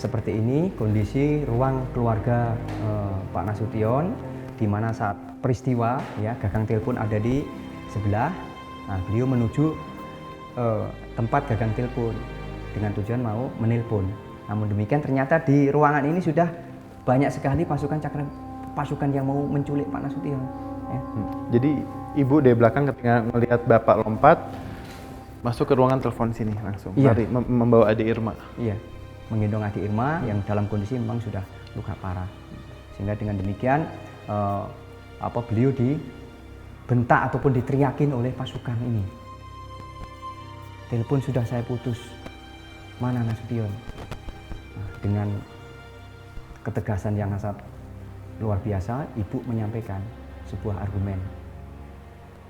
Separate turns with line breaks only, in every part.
seperti ini kondisi ruang keluarga Pak Nasution, di mana saat peristiwa ya gagang telepon ada di sebelah. Nah, beliau menuju tempat gagang telepon dengan tujuan mau menelpon. Namun demikian ternyata di ruangan ini sudah banyak sekali pasukan yang mau menculik Pak Nasution. Ya.
Jadi ibu dari belakang ketika melihat bapak lompat masuk ke ruangan telepon sini langsung, lari membawa adik Irma.
Iya, menggendong adik Irma yang dalam kondisi memang sudah luka parah. Sehingga dengan demikian beliau dibentak ataupun diteriakin oleh pasukan ini. Telepon sudah saya putus, mana Nasution? Nah, dengan ketegasan yang sangat luar biasa, ibu menyampaikan sebuah argumen.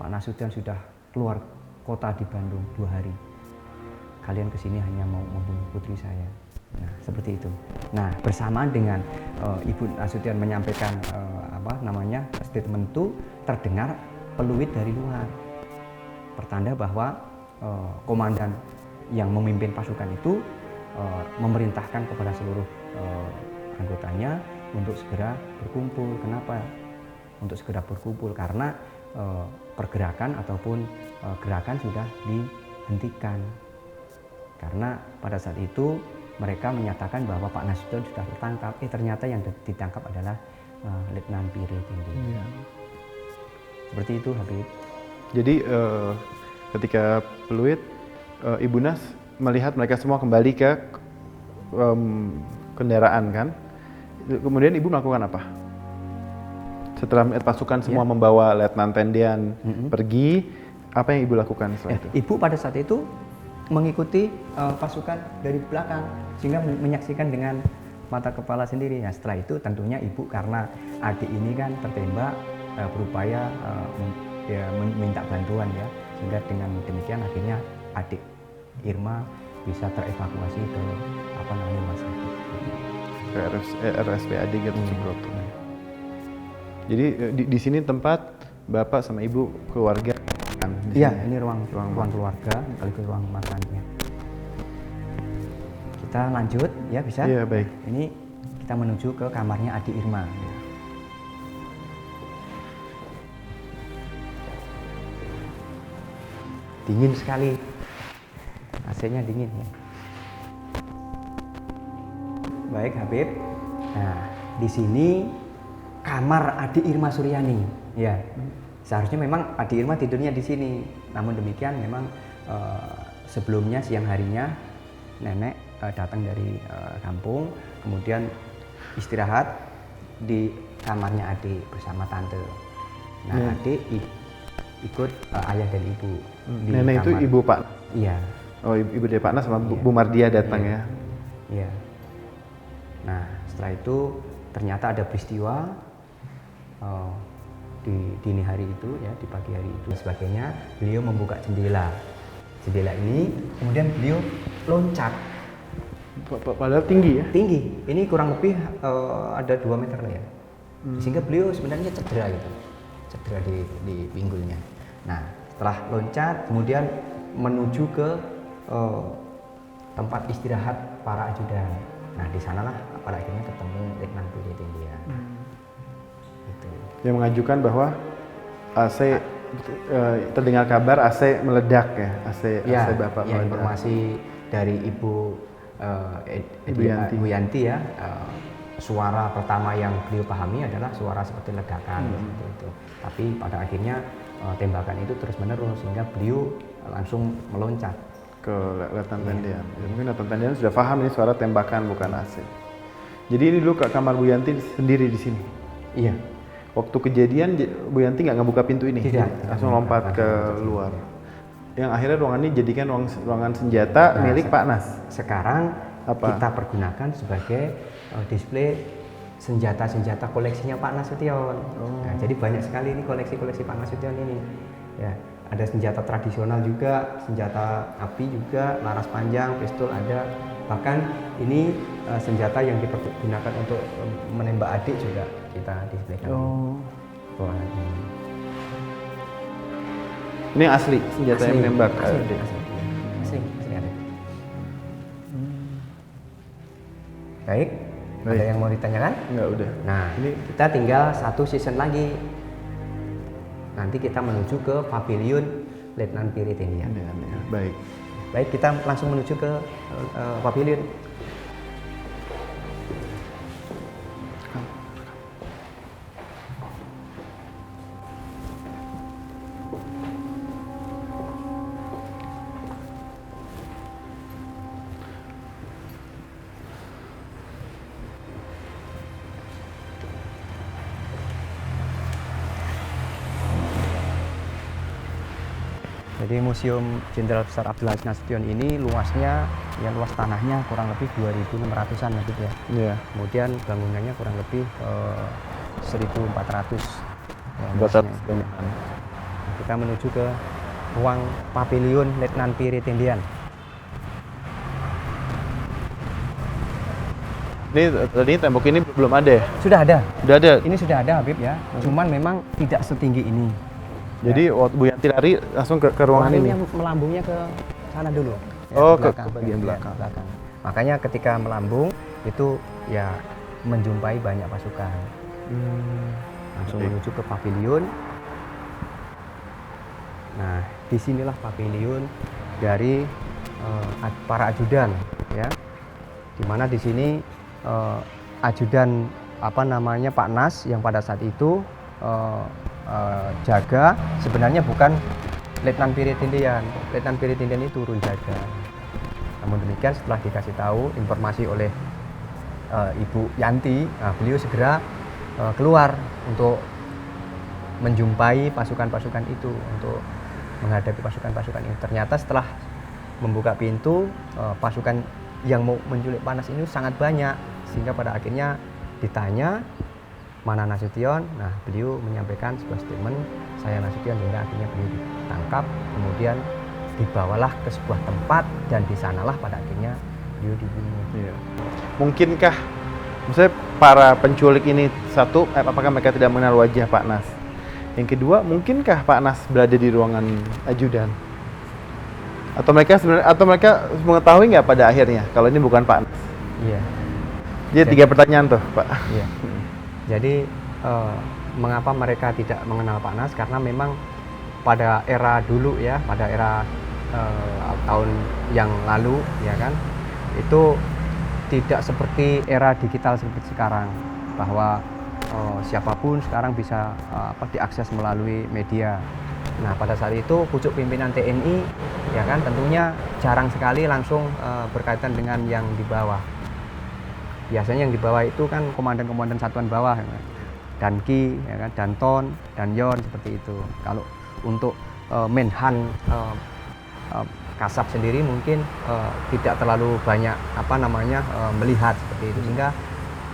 Pak Nasution sudah keluar kota di Bandung 2 hari. Kalian kesini hanya mau membunuh putri saya. Nah, seperti itu. Nah, bersamaan dengan Ibu Nasution menyampaikan statement itu, terdengar peluit dari luar. Pertanda bahwa komandan yang memimpin pasukan itu memerintahkan kepada seluruh anggotanya untuk segera berkumpul. Kenapa? Untuk segera berkumpul karena pergerakan ataupun gerakan sudah dihentikan. Karena pada saat itu mereka menyatakan bahwa Pak Nasution sudah tertangkap. Ternyata yang ditangkap adalah Letnan Piri Tindi.
Iya.
Seperti itu, Habib.
Jadi ketika peluit, Ibu Nas melihat mereka semua kembali ke kendaraan kan? Kemudian Ibu melakukan apa? Setelah pasukan semua membawa Letnan Tendian pergi, apa yang Ibu lakukan setelah itu?
Ibu pada saat itu mengikuti pasukan dari belakang sehingga menyaksikan dengan mata kepala sendiri. Nah, setelah itu tentunya Ibu karena adik ini kan tertembak berupaya minta bantuan ya, sehingga dengan demikian akhirnya adik Irma bisa terevakuasi ke rumah sakit.
Ke RSPAD Gatot Subroto. Jadi di sini tempat Bapak sama Ibu keluarga kan?
Iya, ini ruang keluarga sekaligus ruang makannya. Kita lanjut ya, bisa?
Iya, baik.
Ini kita menuju ke kamarnya adik Irma. Dingin sekali, AC-nya dingin ya. Baik Habib, nah di sini kamar adik Irma Suryani ya. Seharusnya memang adik Irma tidurnya di sini, namun demikian memang sebelumnya siang harinya nenek datang dari kampung, kemudian istirahat di kamarnya adik bersama tante. Nah adik ikut ayah dan ibu.
Nenek itu ibu Pak?
Iya.
Oh, ibu dari Pak Nas sama Bu Mardia datang ya?
Iya. Nah setelah itu ternyata ada peristiwa di dini hari itu ya, di pagi hari itu sebagainya, beliau membuka jendela ini, kemudian beliau loncat.
Padahal tinggi ya?
Tinggi, ini kurang lebih ada 2 meter lah ya. Sehingga beliau sebenarnya cedera di pinggulnya. Nah setelah loncat kemudian menuju ke tempat istirahat para ajudan. Nah di sanalah pada akhirnya ketemu Letnan Piri Tendian.
Yang mengajukan bahwa AC terdengar kabar AC meledak ya, AC Bapak meledak.
Informasi dari Ibu Yanti ya, suara pertama yang beliau pahami adalah suara seperti ledakan seperti itu. Tapi pada akhirnya tembakan itu terus menerus sehingga beliau langsung meloncat
ke Letnan Tendian. Ya, mungkin Letnan Tendian sudah paham ini suara tembakan bukan AC. Jadi ini dulu ke kamar Bu Yanti sendiri di sini.
Iya.
Waktu kejadian Bu Yanti nggak ngebuka pintu ini, langsung lompat ke luar. Yang akhirnya ruangan ini jadikan ruangan senjata milik Pak Nas.
Sekarang kita pergunakan sebagai display senjata-senjata koleksinya Pak Nasution. Nah, jadi banyak sekali ini koleksi-koleksi Pak Nasution ini. Ya, ada senjata tradisional juga, senjata api juga, laras panjang, pistol ada. Bahkan ini senjata yang dipergunakan untuk menembak adik juga kita displaykan.
Ini asli senjata yang menembak.
Asli ada. Baik.
Baik.
Ada yang mau ditanyakan?
Enggak, udah.
Nah,
Ini
kita tinggal satu season lagi. Nanti kita menuju ke Pavilion Letnan Piri Tendian.
ya. Baik.
Baik, kita langsung menuju ke Pavilion. Jadi Museum Jenderal Besar Abdul Aziz Nasution ini luasnya, ya luas tanahnya kurang lebih 2.600-an ya, gitu ya.
Iya.
Kemudian bangunannya kurang lebih 1.400. Ya,
Batas
luasnya.
bangunan.
Kita menuju ke ruang Pavilion Letnan Piri Tendian.
Ini tadi tembok ini belum ada ya?
Sudah ada.
Udah ada.
Ini sudah ada Habib ya. Cuman memang tidak setinggi ini.
Jadi waktu Bu Yanti lari langsung ke ruangan ini.
Melambungnya ke sana dulu. Ya,
Oh,
ke
ke bagian
Ya,
belakang.
Makanya ketika melambung itu ya menjumpai banyak pasukan. Langsung
Baik.
menuju ke pavilion. Nah, disinilah pavilion dari para ajudan, ya. Dimana di sini ajudan apa namanya Pak Nas yang pada saat itu jaga sebenarnya bukan Letnan Piri Tendian. Letnan Piri Tendian itu turun jaga. Namun demikian setelah dikasih tahu informasi oleh Ibu Yanti, nah, beliau segera keluar untuk menjumpai pasukan-pasukan itu, untuk menghadapi pasukan-pasukan ini. Ternyata setelah membuka pintu, pasukan yang mau menculik Pak Nas ini sangat banyak, sehingga pada akhirnya ditanya mana Nasution. Nah, beliau menyampaikan sebuah statement, saya Nasution, hingga akhirnya beliau ditangkap, kemudian dibawalah ke sebuah tempat dan di sanalah pada akhirnya beliau dibunuh.
Iya. Mungkinkah, maksudnya para penculik ini satu, apakah mereka tidak mengenal wajah Pak Nas? Yang kedua, mungkinkah Pak Nas berada di ruangan ajudan? Atau mereka mengetahui nggak pada akhirnya kalau ini bukan Pak Nas?
Iya.
Jadi 3 pertanyaan tuh, Pak.
Iya. Jadi mengapa mereka tidak mengenal Pak Nas? Karena memang pada era dulu ya, pada era tahun yang lalu ya kan, itu tidak seperti era digital seperti sekarang, bahwa siapapun sekarang bisa diakses melalui media. Nah, pada saat itu pucuk pimpinan TNI ya kan tentunya jarang sekali langsung berkaitan dengan yang di bawah. Biasanya yang di bawah itu kan komandan-komandan satuan bawah, ya kan? Danki, ya kan? Danton, Danyon, seperti itu. Kalau untuk Menhan Kasab sendiri mungkin tidak terlalu banyak melihat seperti itu, sehingga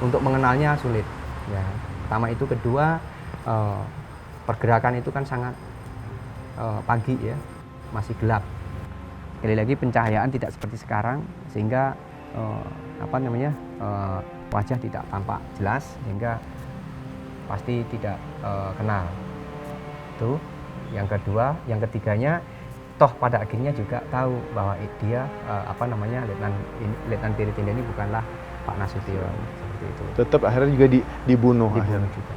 untuk mengenalnya sulit. Ya, pertama itu, kedua pergerakan itu kan sangat pagi ya, masih gelap. Sekali lagi pencahayaan tidak seperti sekarang, sehingga wajah tidak tampak jelas, sehingga pasti tidak kenal. Itu yang kedua. Yang ketiganya, toh pada akhirnya juga tahu bahwa dia Letnan Piri Tendian ini bukanlah Pak Nasution, seperti itu.
Tetap akhirnya juga dibunuh akhirnya.
Juga.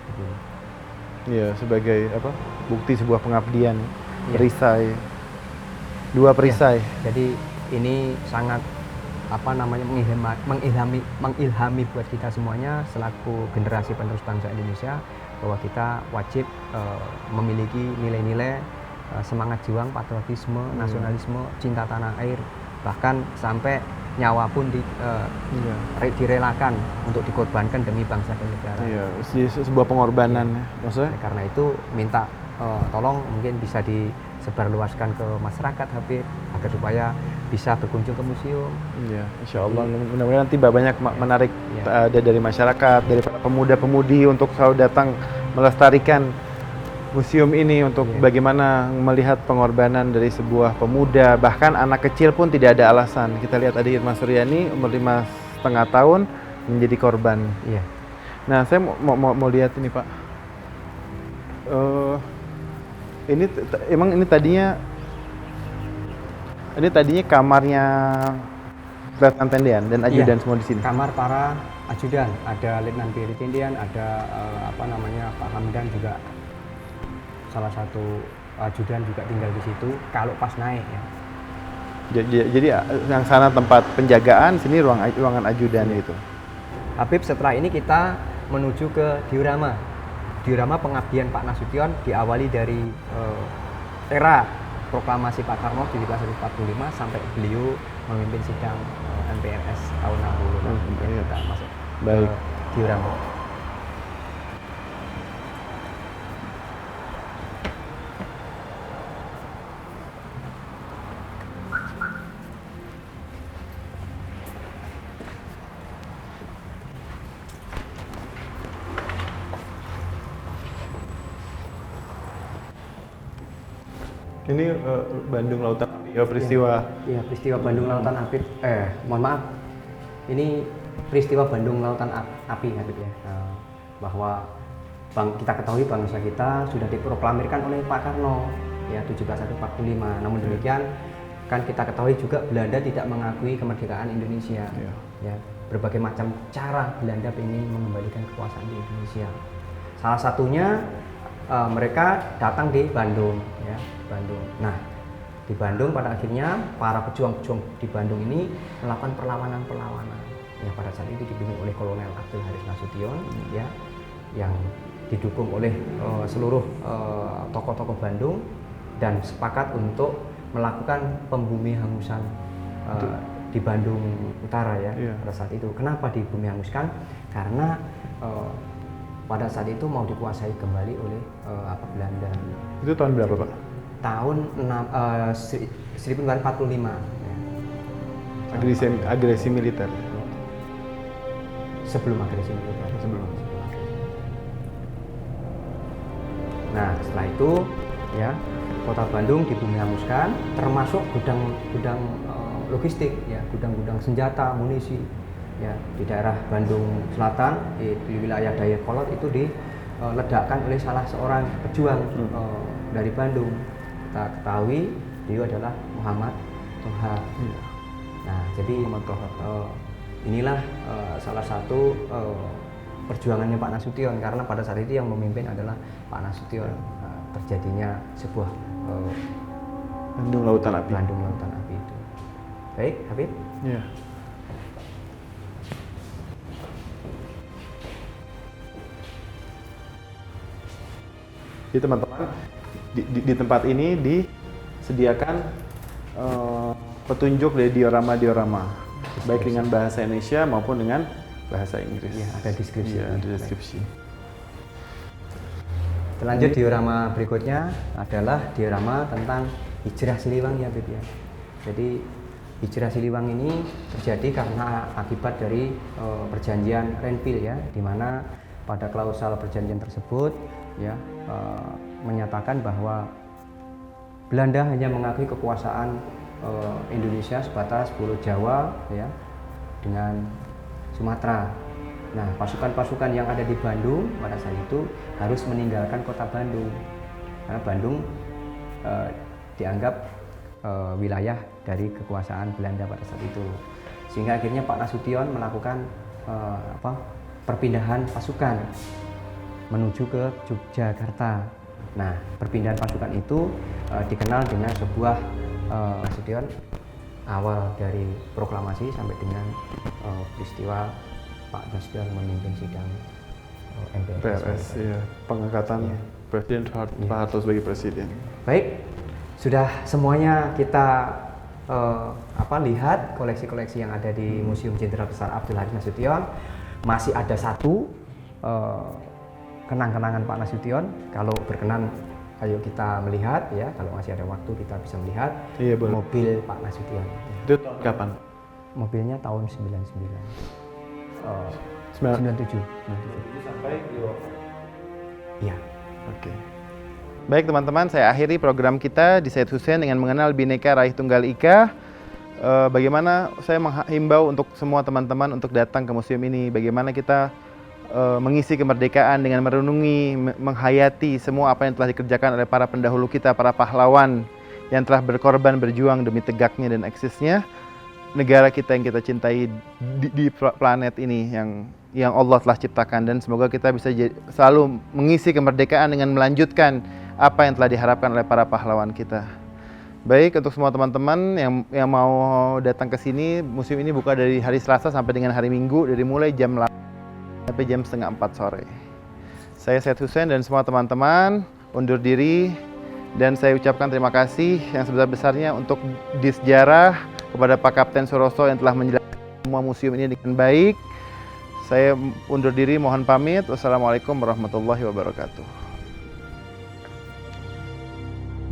Dibunuh.
Iya, sebagai bukti sebuah pengabdian,
Ya.
perisai. 2 perisai.
Ya, jadi ini sangat mengilhami buat kita semuanya selaku generasi penerus bangsa Indonesia, bahwa kita wajib memiliki nilai-nilai semangat juang, patriotisme, nasionalisme, cinta tanah air, bahkan sampai nyawa pun direlakan untuk dikorbankan demi bangsa dan negara.
Iya, sebuah pengorbanan. Maksudnya?
Karena itu minta tolong mungkin bisa disebarluaskan ke masyarakat Habib, agar supaya bisa berkunjung ke museum.
Iya, insya Allah. Mudah-mudahan nanti banyak menarik dari masyarakat, dari para pemuda-pemudi untuk selalu datang melestarikan museum ini, untuk bagaimana melihat pengorbanan dari sebuah pemuda, bahkan anak kecil pun tidak ada alasan. Kita lihat tadi Irma Suryani umur 5,5 tahun menjadi korban.
Iya.
Nah, saya mau lihat ini, Pak. Ini tadinya kamarnya Letnan Tendian dan ajudan semua di sini.
Kamar para ajudan, ada Letnan Piri Tendian, ada Pak Hamdan juga salah satu ajudan juga tinggal di situ kalau pas naik ya.
Jadi yang sana tempat penjagaan, sini ruangan ajudan itu.
Habib, setelah ini kita menuju ke diorama. Diorama pengabdian Pak Nasution diawali dari era proklamasi Pak Karno 1745 sampai beliau memimpin sidang MPRS tahun 60. Kita masuk
Baik.
ke diorama.
Ini Bandung Lautan Api, peristiwa.
Iya, peristiwa Bandung Lautan Api. Mohon maaf. Ini peristiwa Bandung Lautan Api, Habib ya. Bahwa kita ketahui bangsa kita sudah diproklamirkan oleh Pak Karno ya 1745. Namun demikian kan kita ketahui juga Belanda tidak mengakui kemerdekaan Indonesia. Ya, berbagai macam cara Belanda ingin mengembalikan kekuasaan di Indonesia. Salah satunya mereka datang di Bandung ya, Bandung. Nah, di Bandung pada akhirnya para pejuang-pejuang di Bandung ini melakukan perlawanan yang pada saat itu dipimpin oleh Kolonel Abdul Haris Nasution ya, yang didukung oleh seluruh tokoh-tokoh Bandung dan sepakat untuk melakukan pembumi hangusan di Bandung Utara ya pada saat itu. Kenapa di bumi hanguskan? Karena pada saat itu mau dikuasai kembali oleh Belanda.
Itu tahun berapa, Pak?
Tahun 1945. Ya.
Agresi militer.
Sebelum agresi militer.
Sebelum.
Nah, setelah itu ya Kota Bandung dibumi hanguskan, termasuk gudang logistik ya, gudang-gudang senjata, amunisi. Ya, di daerah Bandung Selatan di wilayah Dayakolot itu diledakkan oleh salah seorang pejuang dari Bandung. Kita ketahui dia adalah Muhammad Toha. Nah, jadi inilah salah satu perjuangannya Pak Nasution, karena pada saat itu yang memimpin adalah Pak Nasution. Terjadinya sebuah
Bandung Lautan Api.
Bandung Lautan Api itu. Baik, Habib.
Ya. Jadi teman-teman di tempat ini disediakan petunjuk dari diorama, baik dengan bahasa Indonesia maupun dengan bahasa Inggris.
Ya, ada deskripsi.
Ya, ada deskripsi.
Lanjut diorama berikutnya adalah diorama tentang Hijrah Siliwangi ya, Bib ya. Jadi Hijrah Siliwangi ini terjadi karena akibat dari perjanjian Renville ya, di mana pada klausal perjanjian tersebut ya menyatakan bahwa Belanda hanya mengakui kekuasaan Indonesia sebatas Pulau Jawa ya dengan Sumatera. Nah, pasukan-pasukan yang ada di Bandung pada saat itu harus meninggalkan kota Bandung karena Bandung dianggap wilayah dari kekuasaan Belanda pada saat itu. Sehingga akhirnya Pak Nasution melakukan perpindahan pasukan menuju ke Yogyakarta. Nah, perpindahan pasukan itu dikenal dengan sebuah Nasution awal dari proklamasi sampai dengan peristiwa Pak Nasution memimpin sidang
MPRS, ya, pengangkatan Presiden Pak Harto sebagai presiden.
Baik, sudah semuanya kita lihat koleksi-koleksi yang ada di Museum Jenderal Besar Abdul Haris Nasution. Masih ada satu kenang-kenangan Pak Nasution. Kalau berkenan, ayo kita melihat ya. Kalau masih ada waktu kita bisa melihat mobil Pak Nasution.
Itu tahun kapan?
Mobilnya tahun 97.
Sampai di
Iya.
Oke. Baik teman-teman, saya akhiri program kita di Said Hussein dengan mengenal Bhinneka Raih Tunggal Ika. Bagaimana saya menghimbau untuk semua teman-teman untuk datang ke museum ini. Bagaimana kita mengisi kemerdekaan dengan merenungi, menghayati semua apa yang telah dikerjakan oleh para pendahulu kita, para pahlawan yang telah berkorban berjuang demi tegaknya dan eksisnya. negara kita yang kita cintai di planet ini yang Allah telah ciptakan, dan semoga kita bisa selalu mengisi kemerdekaan dengan melanjutkan apa yang telah diharapkan oleh para pahlawan kita. Baik, untuk semua teman-teman yang mau datang ke sini, museum ini buka dari hari Selasa sampai dengan hari Minggu, dari mulai jam 8 sampai jam setengah 4 sore. Saya Syed Hussein dan semua teman-teman undur diri, dan saya ucapkan terima kasih yang sebesar-besarnya untuk Disjarah kepada Pak Kapten Suroso yang telah menjelaskan semua museum ini dengan baik. Saya undur diri, mohon pamit. Wassalamualaikum warahmatullahi wabarakatuh.